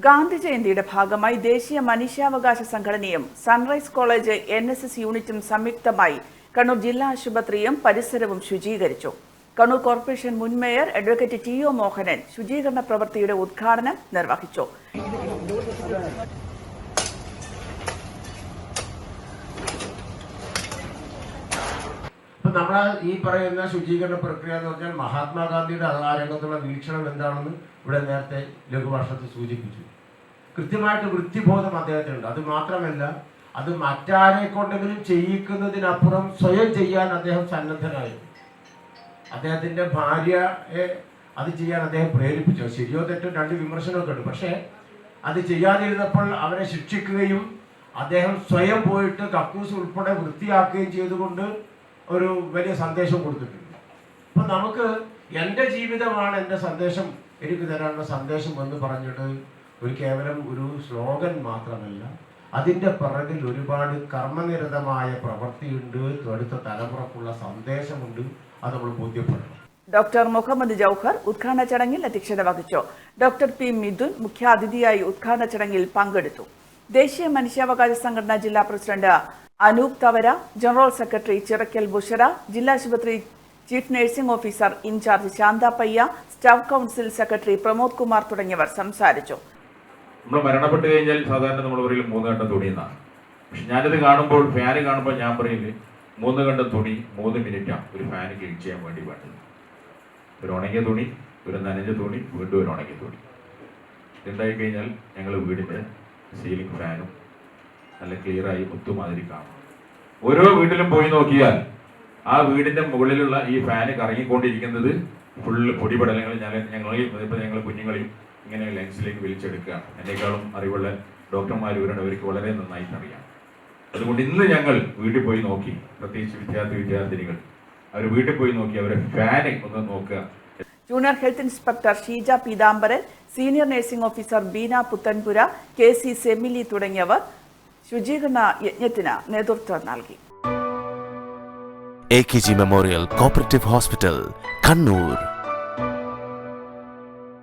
ഗാന്ധി ജയന്തിയുടെ ഭാഗമായി ദേശീയ മനുഷ്യാവകാശ സംഘടനയും സൺറൈസ് കോളേജ് NSS യൂണിറ്റും സംയുക്തമായി കണ്ണൂർ ജില്ലാ ആശുപത്രിയും പരിസരവും ശുചീകരിച്ചു. കണ്ണൂർ കോർപ്പറേഷൻ മുൻ മേയർ അഡ്വക്കേറ്റ് TO മോഹനൻ ശുചീകരണ പ്രവൃത്തിയുടെ ഉദ്ഘാടനം നിർവഹിച്ചു. നമ്മൾ ഈ പറയുന്ന ശുചീകരണ പ്രക്രിയ എന്ന് പറഞ്ഞാൽ മഹാത്മാഗാന്ധിയുടെ ആ രംഗത്തുള്ള വീക്ഷണം എന്താണെന്ന് ഇവിടെ നേരത്തെ ലഘുഭാഷത്തിൽ സൂചിപ്പിച്ചു. കൃത്യമായിട്ട് വൃത്തിബോധം അദ്ദേഹത്തിനുണ്ട്. അത് മാത്രമല്ല, അത് മറ്റാരെ കൊണ്ടെങ്കിലും ചെയ്യിക്കുന്നതിനപ്പുറം സ്വയം ചെയ്യാൻ അദ്ദേഹം സന്നദ്ധനായിരുന്നു. അദ്ദേഹത്തിൻ്റെ ഭാര്യയെ അത് ചെയ്യാൻ അദ്ദേഹം പ്രേരിപ്പിച്ചു. ശരിയോ തെറ്റോ രണ്ട് വിമർശനമൊക്കെ ഉണ്ട്. പക്ഷേ അത് ചെയ്യാതിരുന്നപ്പോൾ അവരെ ശിക്ഷിക്കുകയും അദ്ദേഹം സ്വയം പോയിട്ട് കക്കൂസ് ഉൾപ്പെടെ വൃത്തിയാക്കുകയും ചെയ്തുകൊണ്ട് ഒരു വലിയ സന്ദേശം കൊടുത്തിട്ടുണ്ട്. അപ്പം നമുക്ക് എൻ്റെ ജീവിതമാണ് എൻ്റെ സന്ദേശം, എനിക്ക് തരാനുള്ള സന്ദേശം എന്ന് പറഞ്ഞിട്ട് കേവലം ഒരു സ്ലോഗൻ മാത്രമല്ല, അതിൻ്റെ പിറകിൽ ഒരുപാട് കർമ്മനിരതമായ പ്രവൃത്തിയുണ്ട്, അടുത്ത തലമുറക്കുള്ള സന്ദേശമുണ്ട്. അത് നമ്മൾ ബോധ്യപ്പെടണം. ഡോക്ടർ മുഹമ്മദ് ജൗഹർ ഉദ്ഘാടന ചടങ്ങിൽ അധ്യക്ഷത വഹിച്ചു. Doctor P. മിഥുൻ മുഖ്യാതിഥിയായി ഉദ്ഘാടന ചടങ്ങിൽ പങ്കെടുത്തു. ദേശീയ മനുഷ്യാവകാശ സംഘടന ജില്ലാ president Anoop Thavara, general secretary Chirakkal Bushara, ജില്ലാ ആശുപത്രി chief nursing officer in charge Shantha Payya, staff council secretary Pramod Kumar തുടങ്ങിയവർ സംസാരിച്ചു. നമ്മൾ മരണപ്പെട്ട് കഴിഞ്ഞാൽ സാധാരണ നമ്മൾ പറയും 3 കണ്ടം തുണി എന്നാണ്. പക്ഷെ ഞാനിത് കാണുമ്പോൾ, ഫാന് കാണുമ്പോൾ ഞാൻ പറയില്ലേ, 3 കണ്ടം തുണി 3 മിനിറ്റാണ് ഒരു ഫാന് ക്ലീൻ ചെയ്യാൻ വേണ്ടി വേണ്ടത്. ഒരു ഉണങ്ങിയ തുണി, ഒരു നനഞ്ഞ തുണി, വീണ്ടും ഒരു ഉണങ്ങിയ തുണി. ഇതുണ്ടായി കഴിഞ്ഞാൽ ഞങ്ങൾ വീടിൻ്റെ സീലിംഗ് ഫാനും നല്ല ക്ലിയറായി മുത്തുമാതിരി കാണും. ഓരോ വീട്ടിലും പോയി നോക്കിയാൽ ആ വീടിൻ്റെ മുകളിലുള്ള ഈ ഫാന് കറങ്ങിക്കൊണ്ടിരിക്കുന്നത് ഫുള്ള് പൊടിപടലങ്ങൾ ഞങ്ങൾ കുഞ്ഞുങ്ങളെയും ഇങ്ങനെ ലെൻസിലേക്ക് വലിച്ചെടുക്കുകയാണ്. എന്നേക്കാളും അറിവുള്ള ഡോക്ടർമാർ ഇവരുടെ അവർക്ക് വളരെ നന്നായിട്ട് അറിയാം. അതുകൊണ്ട് ഇന്ന് ഞങ്ങൾ വീട്ടിൽ പോയി നോക്കി, പ്രത്യേകിച്ച് വിദ്യാർത്ഥിനികൾ അവർ വീട്ടിൽ പോയി നോക്കി അവരെ ഫാന് ഒന്ന് നോക്കുക. Junior health inspector Sheeja Peethambaran, senior nursing officer Beena Puthenpura, KC സെമിലി തുടങ്ങിയവർ ശുചീകരണ യജ്ഞത്തിന് നേതൃത്വം നൽകി. AKG memorial cooperative hospital, Kannur.